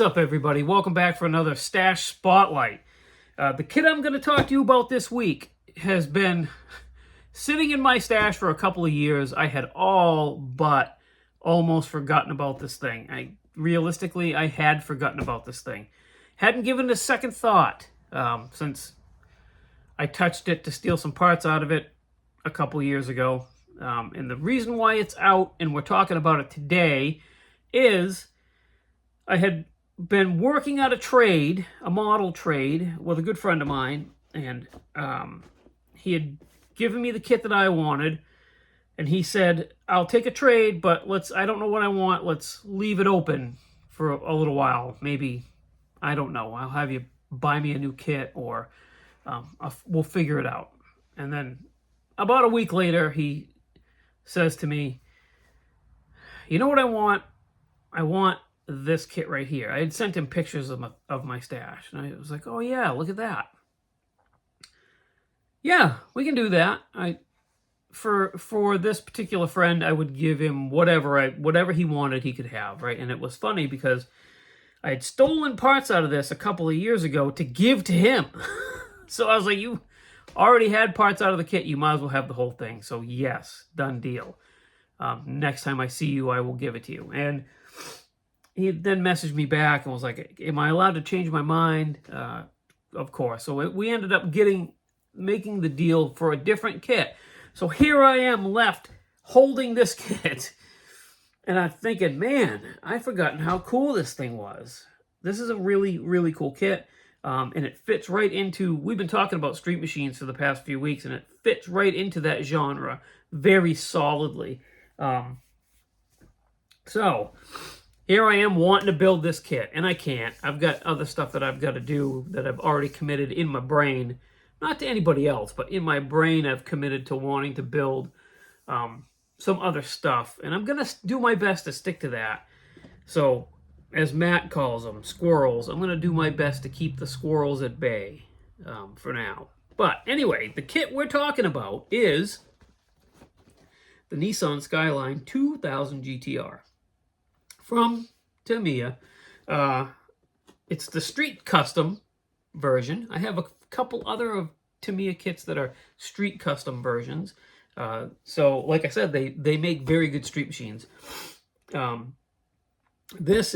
What's up, everybody? Welcome back for another Stash Spotlight. The kit I'm going to talk to you about this week has been sitting in my stash for a couple of years. I had all but almost forgotten about this thing. Realistically, I had forgotten about this thing. Hadn't given it a second thought since I touched it to steal some parts out of it a couple of years ago. And the reason why it's out and we're talking about it today is I had been working out a model trade, with a good friend of mine, and he had given me the kit that I wanted, and he said, I'll take a trade, but I don't know what I want, let's leave it open for a little while. Maybe, I don't know, I'll have you buy me a new kit, or we'll figure it out. And then about a week later, he says to me, you know what I want? I want this kit right here. I had sent him pictures of my stash, and I was like, oh yeah, look at that. Yeah, we can do that. For this particular friend, I would give him whatever he wanted, he could have, right? And it was funny because I had stolen parts out of this a couple of years ago to give to him. So I was like, you already had parts out of the kit, you might as well have the whole thing. So yes, done deal. Next time I see you, I will give it to you. And he then messaged me back and was like, am I allowed to change my mind? Of course. So we ended up making the deal for a different kit. So here I am left holding this kit. And I'm thinking, man, I've forgotten how cool this thing was. This is a really, really cool kit. And it fits right into, we've been talking about street machines for the past few weeks, and it fits right into that genre very solidly. So here I am wanting to build this kit, and I can't. I've got other stuff that I've got to do that I've already committed in my brain. Not to anybody else, but in my brain I've committed to wanting to build some other stuff. And I'm going to do my best to stick to that. So, as Matt calls them, squirrels, I'm going to do my best to keep the squirrels at bay for now. But anyway, the kit we're talking about is the Nissan Skyline 2000 GTR. From Tamiya. It's the street custom version. I have a couple other of Tamiya kits that are street custom versions. So, like I said, they make very good street machines. This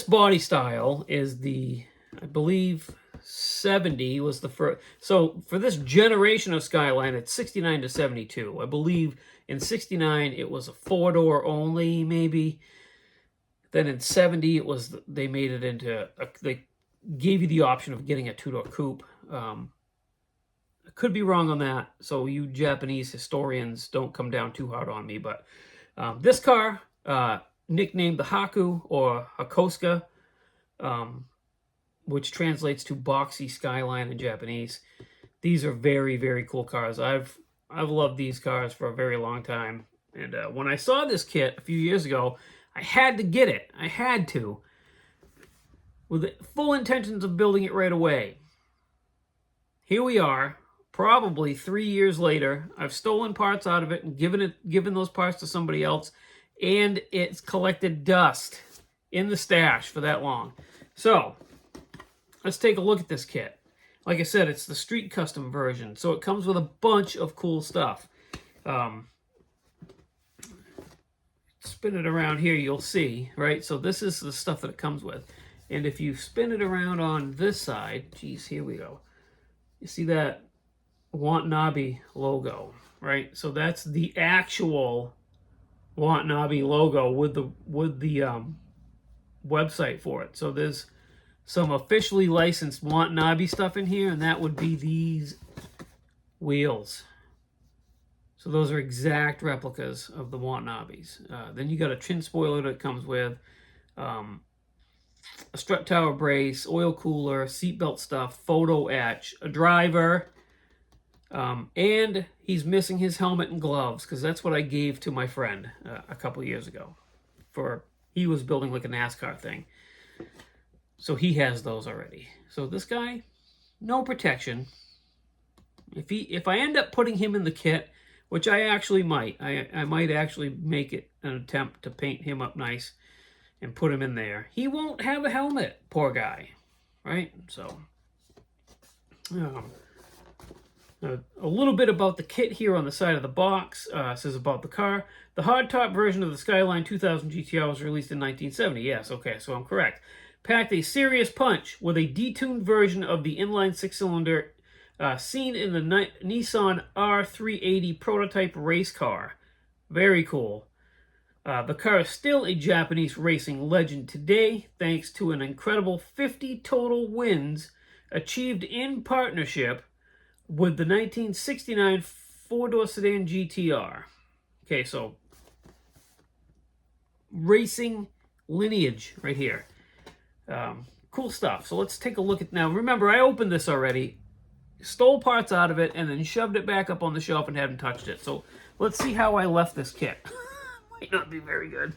body style is I believe 70 was the first. So for this generation of Skyline, it's 69 to 72. I believe in 69 it was a 4-door only, maybe. Then in 70 it was, they made it into they gave you the option of getting a 2-door coupe. I could be wrong on that, so you Japanese historians don't come down too hard on me. But this car, nicknamed the Haku or Hakosuka, which translates to boxy skyline in Japanese. These are very, very cool cars. I've loved these cars for a very long time. And when I saw this kit a few years ago, I had to get it. I had to. With the full intentions of building it right away. Here we are, probably 3 years later. I've stolen parts out of it and given those parts to somebody else. And it's collected dust in the stash for that long. So, let's take a look at this kit. Like I said, it's the street custom version, so it comes with a bunch of cool stuff. Spin it around here, you'll see, right? So this is the stuff that it comes with. And if you spin it around on this side, geez, here we go. You see that Watanabe logo, right? So that's the actual Watanabe logo with the website for it. So there's some officially licensed Watanabe stuff in here, and that would be these wheels. So those are exact replicas of the Watanabes. Then you got a chin spoiler that comes with, a strut tower brace, oil cooler, seatbelt stuff, photo etch, a driver, and he's missing his helmet and gloves, because that's what I gave to my friend a couple years ago. He was building like a NASCAR thing. So he has those already. So this guy, no protection. If I end up putting him in the kit, which I actually might, I might actually make it an attempt to paint him up nice and put him in there. He won't have a helmet, poor guy, right? So, a little bit about the kit here on the side of the box. Says about the car. The hardtop version of the Skyline 2000 GTR was released in 1970. Yes, okay, so I'm correct. Packed a serious punch with a detuned version of the inline six-cylinder seen in the Nissan R380 prototype race car. Very cool. The car is still a Japanese racing legend today, thanks to an incredible 50 total wins achieved in partnership with the 1969 four-door sedan GTR. Okay, so racing lineage right here. Cool stuff. So let's take a look at now. Remember, I opened this already, stole parts out of it, and then shoved it back up on the shelf and haven't touched it. So let's see how I left this kit. Might not be very good.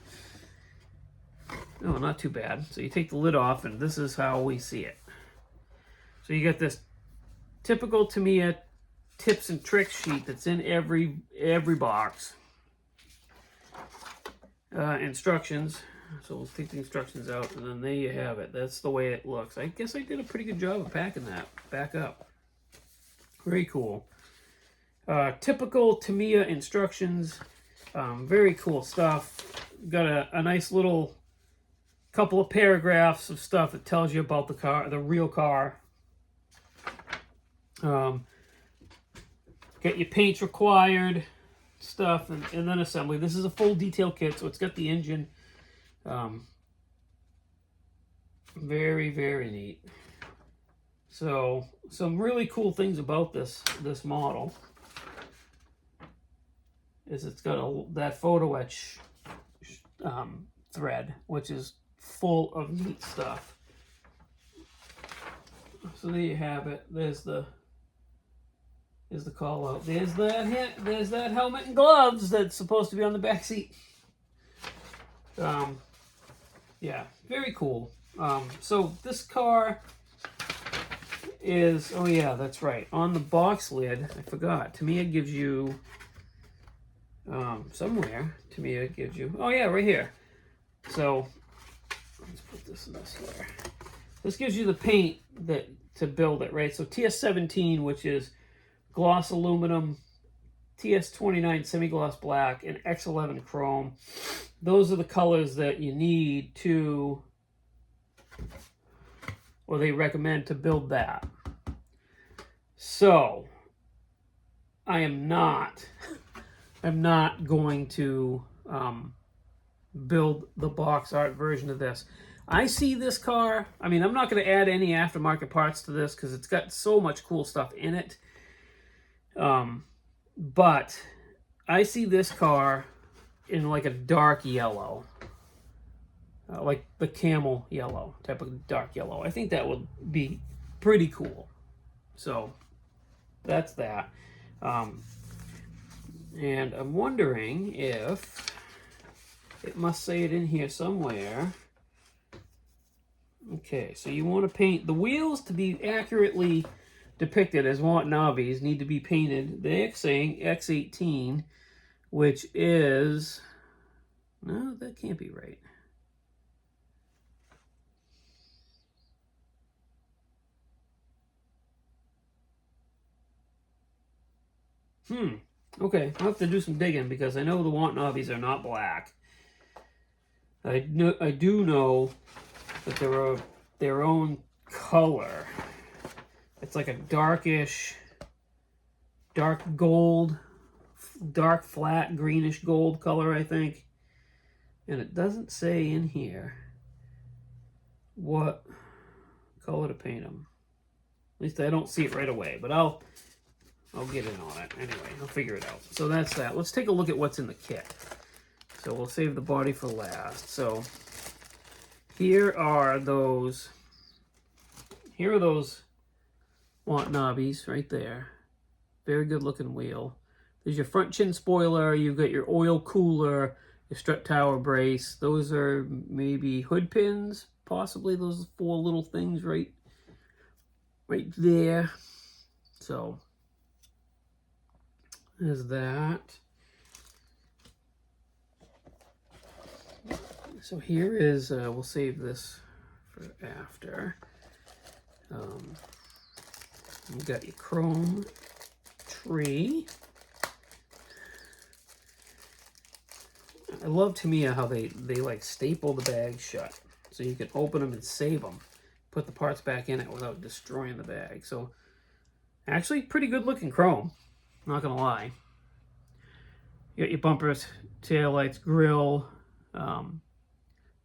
No, not too bad. So you take the lid off, and this is how we see it. So you got this typical Tamiya tips and tricks sheet that's in every box. Instructions. So we'll take the instructions out, and then there you have it. That's the way it looks. I guess I did a pretty good job of packing that back up. Very cool. Typical Tamiya instructions. Very cool stuff. Got a nice little couple of paragraphs of stuff that tells you about the car, the real car. Get your paints required stuff, and then assembly. This is a full detail kit, so it's got the engine. Very, very neat. So some really cool things about this model is it's got that photo etch thread, which is full of neat stuff. So there you have it. There's the call out. There's that helmet and gloves that's supposed to be on the back seat. Yeah, very cool. So this car is, oh yeah, that's right. On the box lid, I forgot. Tamiya gives you, somewhere, Tamiya gives you, oh yeah, right here. So, let's put this in this here. This gives you the paint to build it, right? So TS17, which is gloss aluminum, TS29 semi-gloss black, and X11 chrome. Those are the colors that you need to, or they recommend to build that. So, I'm not going to build the box art version of this. I see this car, I mean, I'm not going to add any aftermarket parts to this because it's got so much cool stuff in it. But I see this car in like a dark yellow, like the camel yellow, type of dark yellow. I think that would be pretty cool. So that's that. And I'm wondering if it must say it in here somewhere. Okay, so you want to paint the wheels to be accurately depicted as Watanabe's, need to be painted. They're saying X18, which is, no, that can't be right. Okay, I'll have to do some digging because I know the Watanabe's are not black. I do know that they're their own color. It's like a darkish, dark gold, dark flat greenish gold color, I think. And it doesn't say in here what color to paint them. At least I don't see it right away, but I'll get in on it. Anyway, I'll figure it out. So that's that. Let's take a look at what's in the kit. So we'll save the body for last. So here are those Watanabe's right there. Very good looking wheel. There's your front chin spoiler. You've got your oil cooler, your strut tower brace. Those are maybe hood pins, possibly. Those 4 little things right there. So there's that. So here is, we'll save this for after. You got your chrome tree. I love Tamiya how they like staple the bag shut so you can open them and save them. Put the parts back in it without destroying the bag. So actually pretty good looking chrome, not gonna lie. You got your bumpers, taillights, grill,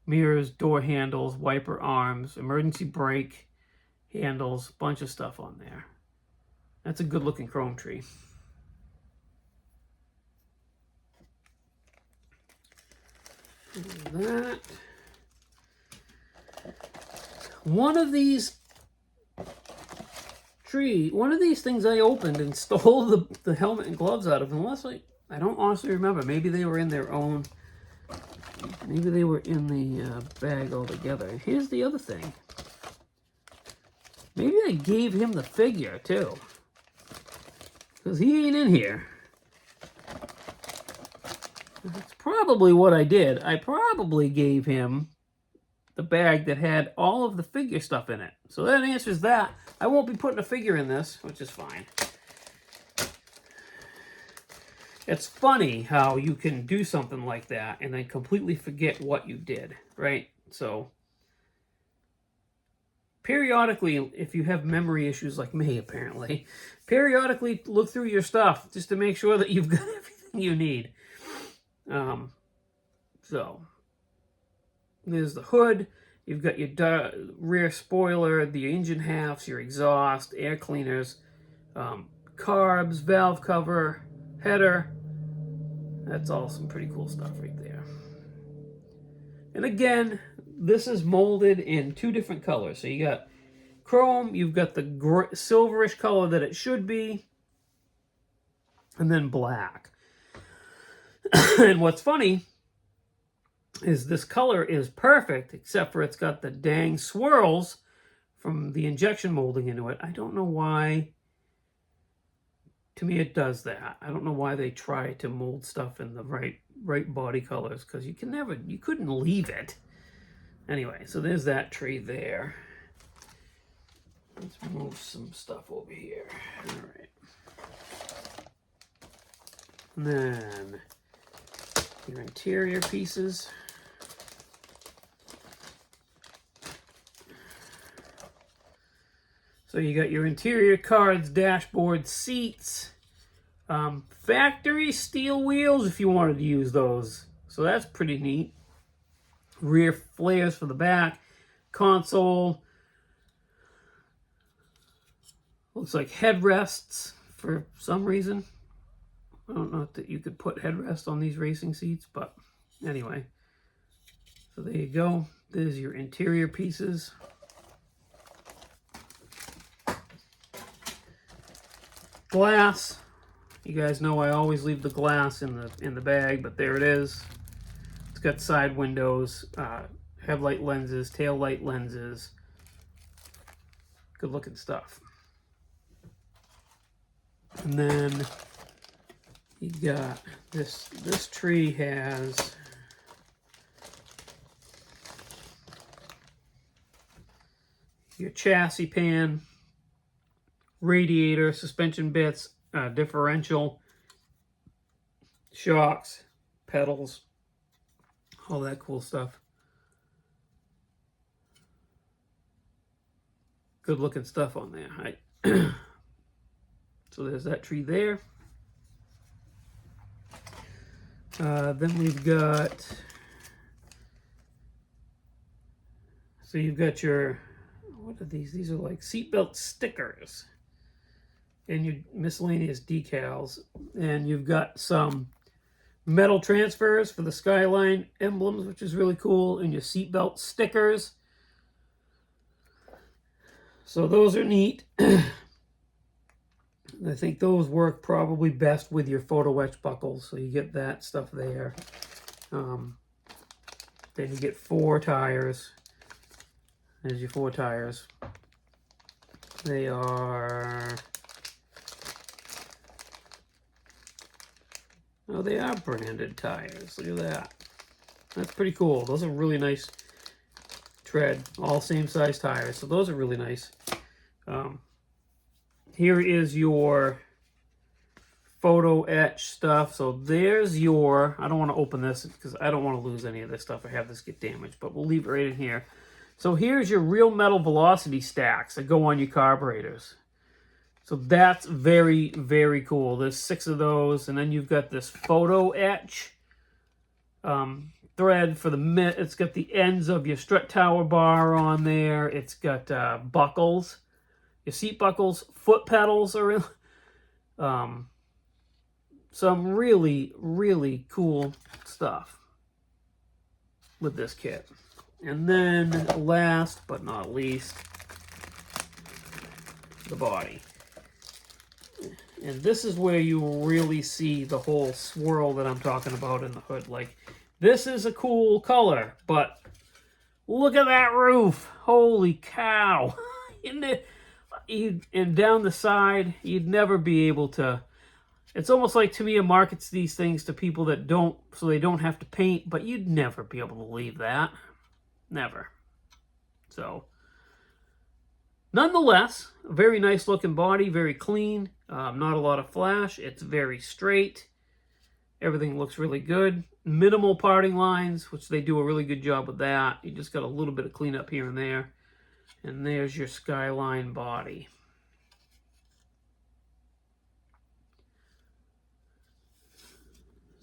mirrors, door handles, wiper arms, emergency brake handles, bunch of stuff on there. That's a good looking chrome tree. That. One of these things I opened and stole the helmet and gloves out of, unless I don't honestly remember. Maybe they were in their own, maybe they were in the bag altogether. Here's the other thing. Maybe I gave him the figure too, because he ain't in here. That's probably what I did. I probably gave him the bag that had all of the figure stuff in it. So that answers that. I won't be putting a figure in this, which is fine. It's funny how you can do something like that and then completely forget what you did, right? So periodically, if you have memory issues like me, apparently, periodically look through your stuff just to make sure that you've got everything you need. So there's the hood. You've got your rear spoiler, the engine halves, your exhaust, air cleaners, carbs, valve cover, header. That's all some pretty cool stuff right there. And again, this is molded in two different colors. So you got chrome, you've got the silverish color that it should be, and then black. And what's funny is this color is perfect, except for it's got the dang swirls from the injection molding into it. I don't know why. To me, it does that. I don't know why they try to mold stuff in the right body colors, because you couldn't leave it. Anyway, so there's that tree there. Let's move some stuff over here. All right. And then your interior pieces. So you got your interior cards, dashboard, seats, factory steel wheels if you wanted to use those. So that's pretty neat. Rear flares for the back, console. Looks like headrests for some reason. I don't know that you could put headrests on these racing seats, but anyway. So there you go. There's your interior pieces. Glass. You guys know I always leave the glass in the bag, but there it is. It's got side windows, headlight lenses, tail light lenses. Good looking stuff. And then you got this tree has your chassis pan, radiator, suspension bits, differential, shocks, pedals, all that cool stuff. Good looking stuff on there. So there's that tree there. Then we've got, so you've got your, what are these? These are like seatbelt stickers and your miscellaneous decals. And you've got some metal transfers for the Skyline emblems, which is really cool, and your seatbelt stickers. So those are neat. I think those work probably best with your photo etch buckles, so you get that stuff there. Then you get 4 tires. There's your 4 tires. They are... Oh, they are branded tires. Look at that. That's pretty cool. Those are really nice tread. All same size tires. So those are really nice. Here is your photo etch stuff. So there's your, I don't want to open this because I don't want to lose any of this stuff or have this get damaged, but we'll leave it right in here. So here's your real metal velocity stacks that go on your carburetors. So that's very, very cool. There's 6 of those, and then you've got this photo etch thread for the it's got the ends of your strut tower bar on there. It's got buckles, your seat buckles, foot pedals are in. Some really, really cool stuff with this kit. And then last but not least, the body. And this is where you really see the whole swirl that I'm talking about in the hood. Like, this is a cool color, but look at that roof. Holy cow. And down the side, you'd never be able to. It's almost like Tamiya markets these things to people that don't, so they don't have to paint, but you'd never be able to leave that. Never. So, nonetheless, a very nice looking body, very clean, not a lot of flash. It's very straight. Everything looks really good. Minimal parting lines, which they do a really good job with that. You just got a little bit of cleanup here and there. And there's your Skyline body.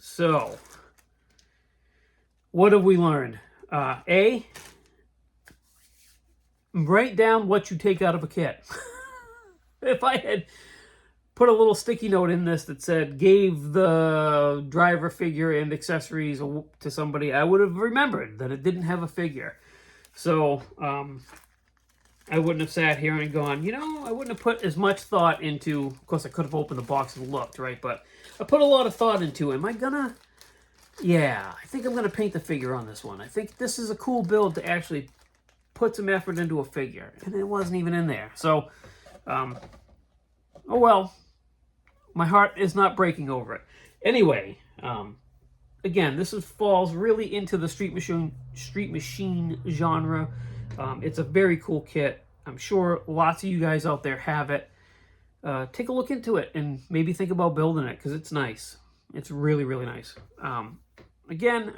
So, what have we learned? A, write down what you take out of a kit. If I had put a little sticky note in this that said, gave the driver figure and accessories to somebody, I would have remembered that it didn't have a figure. So, I wouldn't have sat here and gone, you know, I wouldn't have put as much thought into, of course I could have opened the box and looked, right? But I put a lot of thought into, am I gonna, yeah, I think I'm gonna paint the figure on this one. I think this is a cool build to actually put some effort into a figure. And it wasn't even in there. So, oh well, my heart is not breaking over it. Anyway, again, this falls really into the street machine genre. It's a very cool kit. I'm sure lots of you guys out there have it. Take a look into it and maybe think about building it because it's nice. It's really, really nice. Again,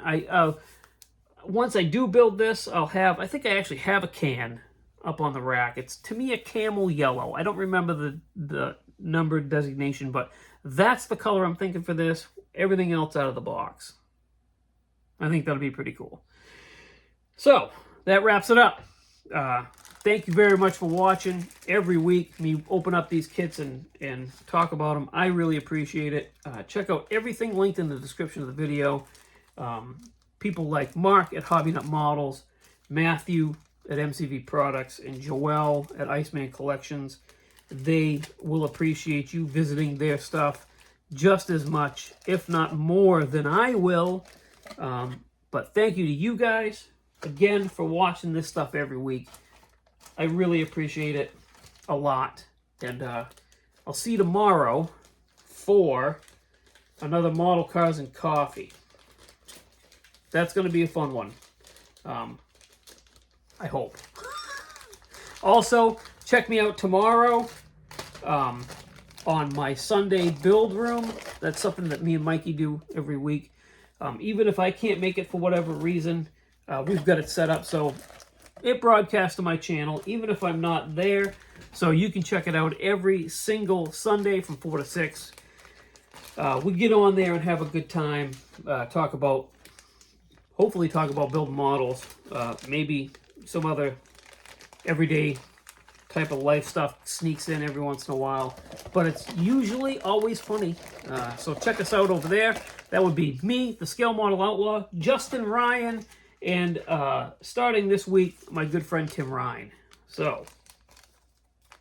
once I do build this, I think I actually have a can up on the rack. It's, to me, a camel yellow. I don't remember the number designation, but that's the color I'm thinking for this. Everything else out of the box. I think that'll be pretty cool. So, that wraps it up. Thank you very much for watching. Every week, me open up these kits and talk about them. I really appreciate it. Check out everything linked in the description of the video. People like Mark at Hobby Nut Models, Matthew at MCV Products, and Joelle at Iceman Collections. They will appreciate you visiting their stuff just as much, if not more, than I will. But thank you to you guys, again, for watching this stuff every week. I really appreciate it a lot. And I'll see you tomorrow for another Model Cars and Coffee. That's going to be a fun one. I hope. Also, check me out tomorrow on my Sunday build room. That's something that me and Mikey do every week. Even if I can't make it for whatever reason, we've got it set up so it broadcasts to my channel, even if I'm not there. So you can check it out every single Sunday from 4 to 6. We get on there and have a good time. Hopefully talk about building models. Maybe some other everyday type of life stuff sneaks in every once in a while. But it's usually always funny. So check us out over there. That would be me, the Scale Model Outlaw, Justin Ryan, and starting this week, my good friend Tim Ryan. So,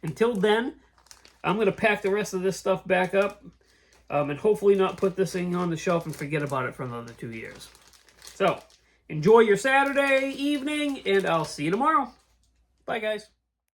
until then, I'm going to pack the rest of this stuff back up and hopefully not put this thing on the shelf and forget about it for another 2 years. So, enjoy your Saturday evening, and I'll see you tomorrow. Bye, guys.